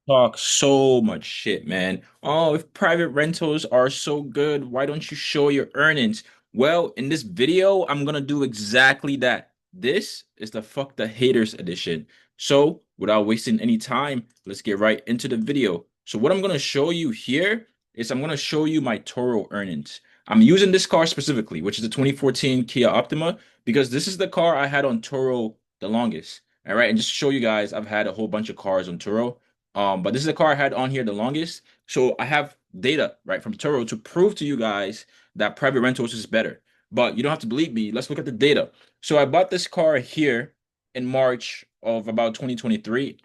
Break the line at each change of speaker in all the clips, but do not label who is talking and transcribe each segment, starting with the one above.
talk so much shit, man. Oh, if private rentals are so good, why don't you show your earnings? Well, in this video, I'm gonna do exactly that. This is the Fuck the Haters edition. So, without wasting any time, let's get right into the video. So, what I'm gonna show you here is I'm gonna show you my Turo earnings. I'm using this car specifically, which is a 2014 Kia Optima, because this is the car I had on Turo the longest. All right, and just to show you guys, I've had a whole bunch of cars on Turo. But this is the car I had on here the longest. So I have data, right, from Turo to prove to you guys that private rentals is better. But you don't have to believe me. Let's look at the data. So I bought this car here in March of about 2023.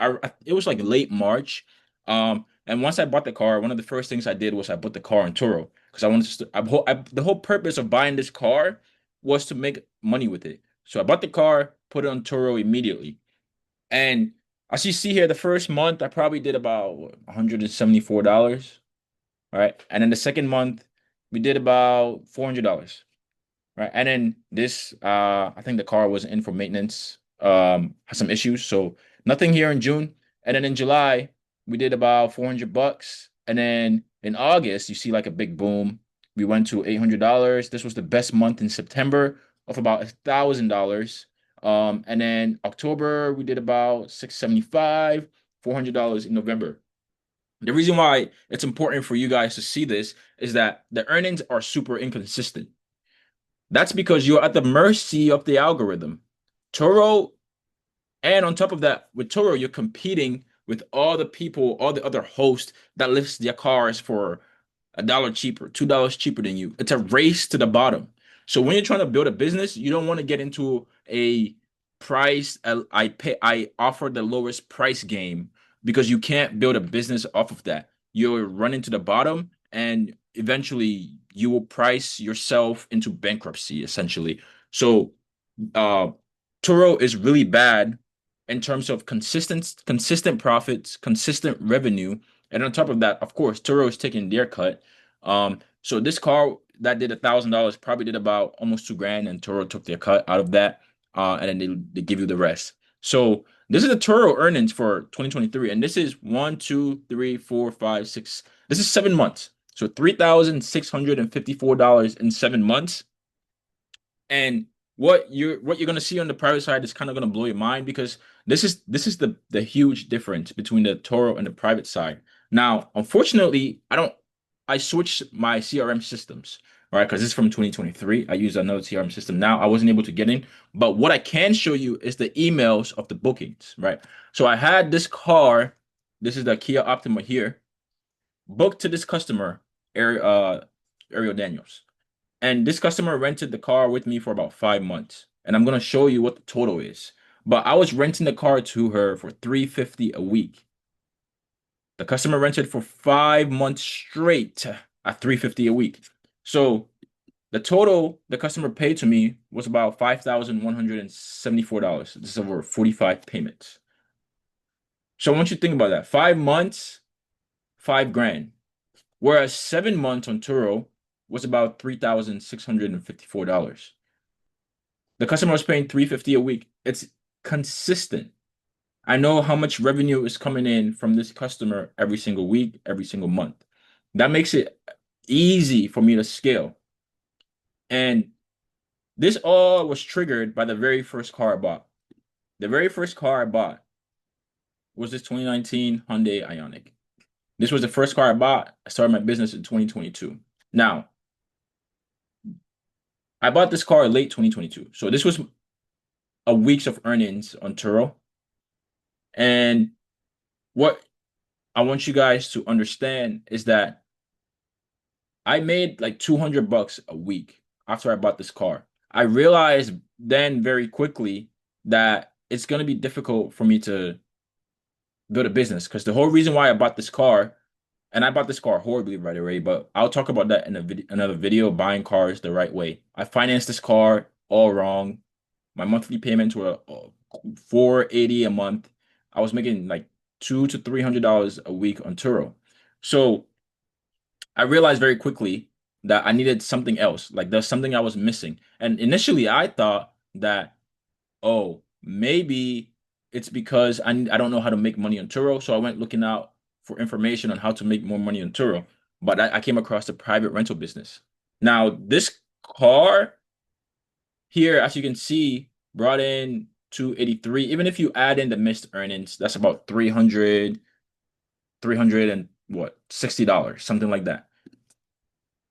It was like late March. And once I bought the car, one of the first things I did was I put the car on Turo because I wanted to. The whole purpose of buying this car was to make money with it. So I bought the car, put it on Turo immediately. And as you see here, the first month I probably did about $174, right? And then the second month we did about $400, right? And then this, I think the car was in for maintenance, had some issues, so nothing here in June. And then in July we did about $400, and then in August you see like a big boom. We went to $800. This was the best month in September of about $1,000. And then October we did about 675, $400 in November. The reason why it's important for you guys to see this is that the earnings are super inconsistent. That's because you're at the mercy of the algorithm. Turo, and on top of that, with Turo, you're competing with all the people, all the other hosts that list their cars for $1 cheaper, $2 cheaper than you. It's a race to the bottom. So when you're trying to build a business, you don't want to get into a price. I offer the lowest price game because you can't build a business off of that. You're running to the bottom, and eventually you will price yourself into bankruptcy, essentially. So uh Turo is really bad in terms of consistent profits, consistent revenue. And on top of that, of course, Turo is taking their cut. So this car that did $1,000 probably did about almost 2 grand, and Turo took their cut out of that. And then they give you the rest. So this is the Turo earnings for 2023, and this is one, two, three, four, five, six. This is 7 months. So $3,654 in 7 months. And what you're gonna see on the private side is kind of gonna blow your mind because this is the huge difference between the Toro and the private side. Now, unfortunately, I switched my CRM systems, right? Because this is from 2023. I use another CRM system now. I wasn't able to get in, but what I can show you is the emails of the bookings, right? So I had this car, this is the Kia Optima here, booked to this customer, Ariel Daniels. And this customer rented the car with me for about 5 months. And I'm gonna show you what the total is. But I was renting the car to her for 350 a week. The customer rented for 5 months straight at 350 a week. So the total the customer paid to me was about $5,174. This is over 45 payments. So I want you to think about that. 5 months, 5 grand. Whereas 7 months on Turo was about $3,654. The customer was paying 350 a week. It's consistent. I know how much revenue is coming in from this customer every single week, every single month. That makes it easy for me to scale. And this all was triggered by the very first car I bought. The very first car I bought was this 2019 Hyundai Ioniq. This was the first car I bought. I started my business in 2022. Now, I bought this car late 2022. So this was a weeks of earnings on Turo. And what I want you guys to understand is that I made like $200 a week after I bought this car. I realized then very quickly that it's going to be difficult for me to build a business because the whole reason why I bought this car, and I bought this car horribly right away, but I'll talk about that in another video, buying cars the right way. I financed this car all wrong. My monthly payments were 480 a month. I was making like $200 to $300 a week on Turo. So I realized very quickly that I needed something else. Like there's something I was missing. And initially I thought that, oh, maybe it's because I don't know how to make money on Turo. So I went looking out for information on how to make more money on Turo, but I came across the private rental business. Now, this car here, as you can see, brought in 283. Even if you add in the missed earnings, that's about 300 and what, $60, something like that.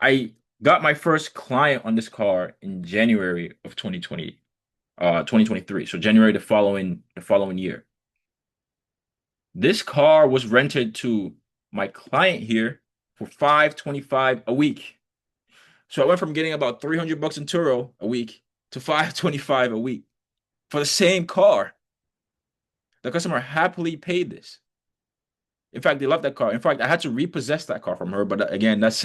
I got my first client on this car in January of 2023. So January the following year. This car was rented to my client here for 525 a week. So I went from getting about 300 bucks in Turo a week to 525 a week for the same car. The customer happily paid this. In fact, they loved that car. In fact, I had to repossess that car from her, but again, that's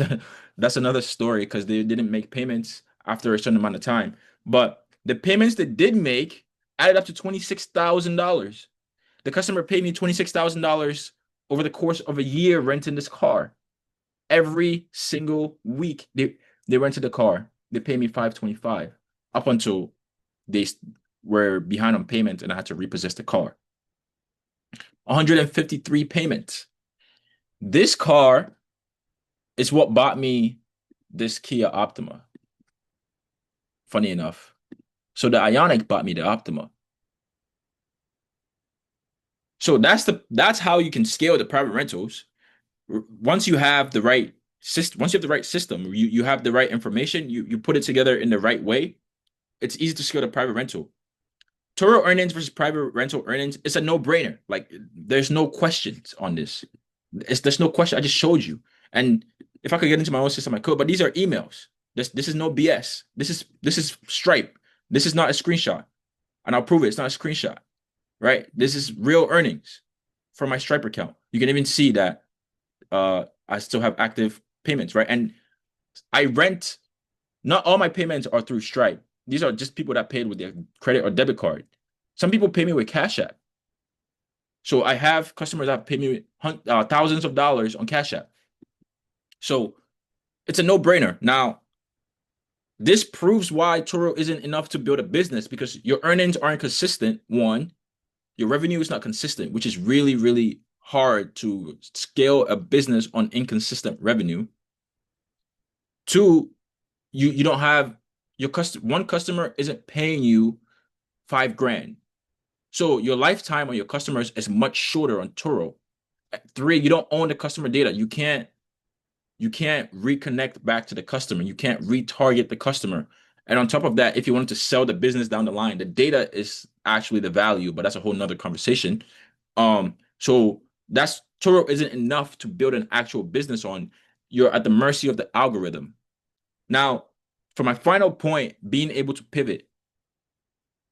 another story because they didn't make payments after a certain amount of time. But the payments they did make added up to $26,000. The customer paid me $26,000 over the course of a year renting this car. Every single week they rented the car. They paid me 525 up until they were behind on payment and I had to repossess the car. 153 payments. This car is what bought me this Kia Optima. Funny enough. So the Ioniq bought me the Optima. So that's how you can scale the private rentals. Once you have the right system, you have the right information, you put it together in the right way, it's easy to scale the private rental. Turo earnings versus private rental earnings, it's a no-brainer. Like there's no questions on this. There's no question. I just showed you. And if I could get into my own system, I could, but these are emails. This is no BS. This is Stripe. This is not a screenshot. And I'll prove it. It's not a screenshot. Right? This is real earnings from my Stripe account. You can even see that I still have active payments, right? And I rent, not all my payments are through Stripe. These are just people that paid with their credit or debit card. Some people pay me with Cash App. So I have customers that pay me thousands of dollars on Cash App. So it's a no-brainer. Now, this proves why Turo isn't enough to build a business because your earnings aren't consistent. One, your revenue is not consistent, which is really, really hard to scale a business on inconsistent revenue. Two, you don't have one customer isn't paying you $5,000. So your lifetime on your customers is much shorter on Turo. Three, you don't own the customer data. You can't reconnect back to the customer. You can't retarget the customer. And on top of that, if you wanted to sell the business down the line, the data is actually the value, but that's a whole nother conversation. So that's Turo isn't enough to build an actual business on. You're at the mercy of the algorithm. Now, for my final point, being able to pivot.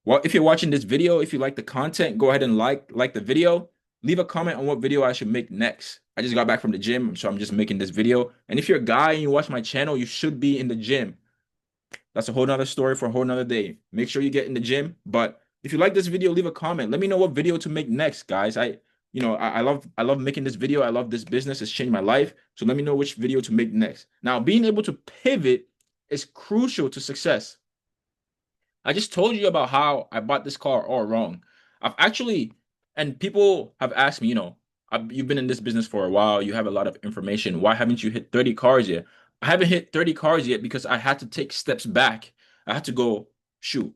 Well, if you're watching this video, if you like the content, go ahead and like the video. Leave a comment on what video I should make next. I just got back from the gym, so I'm just making this video. And if you're a guy and you watch my channel, you should be in the gym. That's a whole nother story for a whole nother day. Make sure you get in the gym. But if you like this video, leave a comment. Let me know what video to make next, guys. I love making this video. I love this business. It's changed my life. So let me know which video to make next. Now, being able to pivot is crucial to success. I just told you about how I bought this car all wrong. And people have asked me, you've been in this business for a while. You have a lot of information. Why haven't you hit 30 cars yet? I haven't hit 30 cars yet because I had to take steps back. I had to go, shoot.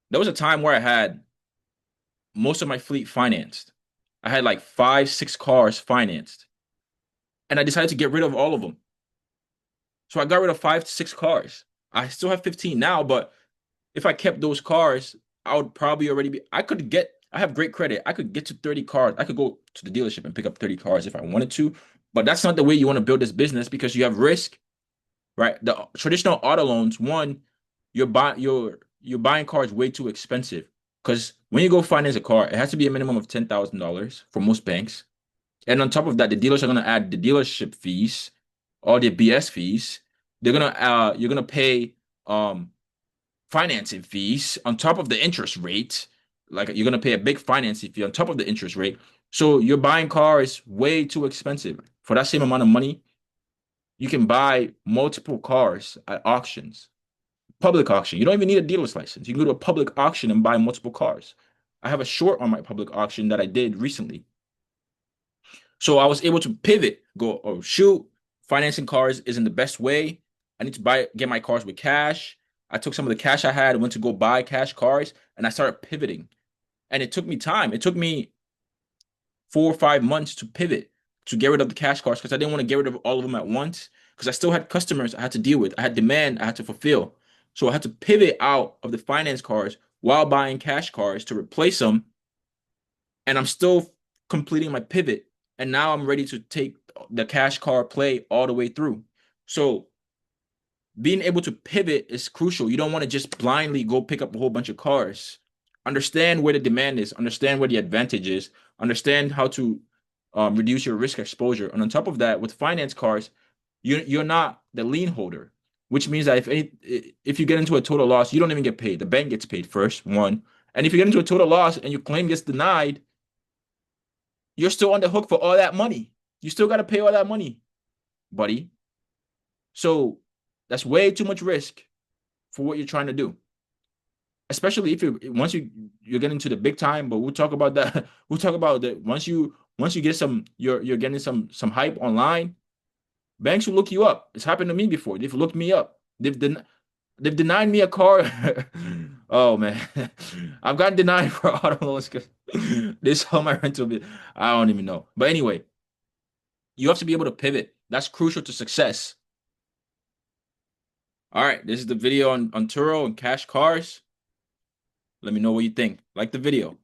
There was a time where I had most of my fleet financed. I had like 5, 6 cars financed. And I decided to get rid of all of them. So I got rid of 5 to 6 cars. I still have 15 now, but if I kept those cars, I would probably I have great credit. I could get to 30 cars. I could go to the dealership and pick up 30 cars if I wanted to, but that's not the way you want to build this business because you have risk, right? The traditional auto loans, one, you're buying cars way too expensive because when you go finance a car, it has to be a minimum of $10,000 for most banks. And on top of that, the dealers are going to add the dealership fees, all the BS fees. You're going to pay, financing fees on top of the interest rate. Like you're gonna pay a big financing fee on top of the interest rate. So you're buying cars way too expensive. For that same amount of money, you can buy multiple cars at auctions, public auction. You don't even need a dealer's license. You can go to a public auction and buy multiple cars. I have a short on my public auction that I did recently. So I was able to pivot, go, oh shoot, financing cars isn't the best way. I need to get my cars with cash. I took some of the cash I had, went to go buy cash cars, and I started pivoting. And it took me time. It took me 4 or 5 months to pivot, to get rid of the cash cars because I didn't want to get rid of all of them at once because I still had customers I had to deal with. I had demand I had to fulfill. So I had to pivot out of the finance cars while buying cash cars to replace them. And I'm still completing my pivot. And now I'm ready to take the cash car play all the way through. So being able to pivot is crucial. You don't want to just blindly go pick up a whole bunch of cars. Understand where the demand is, understand where the advantage is, understand how to reduce your risk exposure. And on top of that, with finance cars, you're not the lien holder, which means that if you get into a total loss, you don't even get paid. The bank gets paid first, one. And if you get into a total loss and your claim gets denied, you're still on the hook for all that money. You still got to pay all that money, buddy. So that's way too much risk for what you're trying to do. Especially if you're getting to the big time, but we'll talk about that. We'll talk about that once you get some you're getting some hype online, banks will look you up. It's happened to me before. They've looked me up. They've denied me a car. Oh man. I've gotten denied for auto loans because they saw my rental bill. I don't even know. But anyway, you have to be able to pivot. That's crucial to success. All right, this is the video on Turo and cash cars. Let me know what you think. Like the video.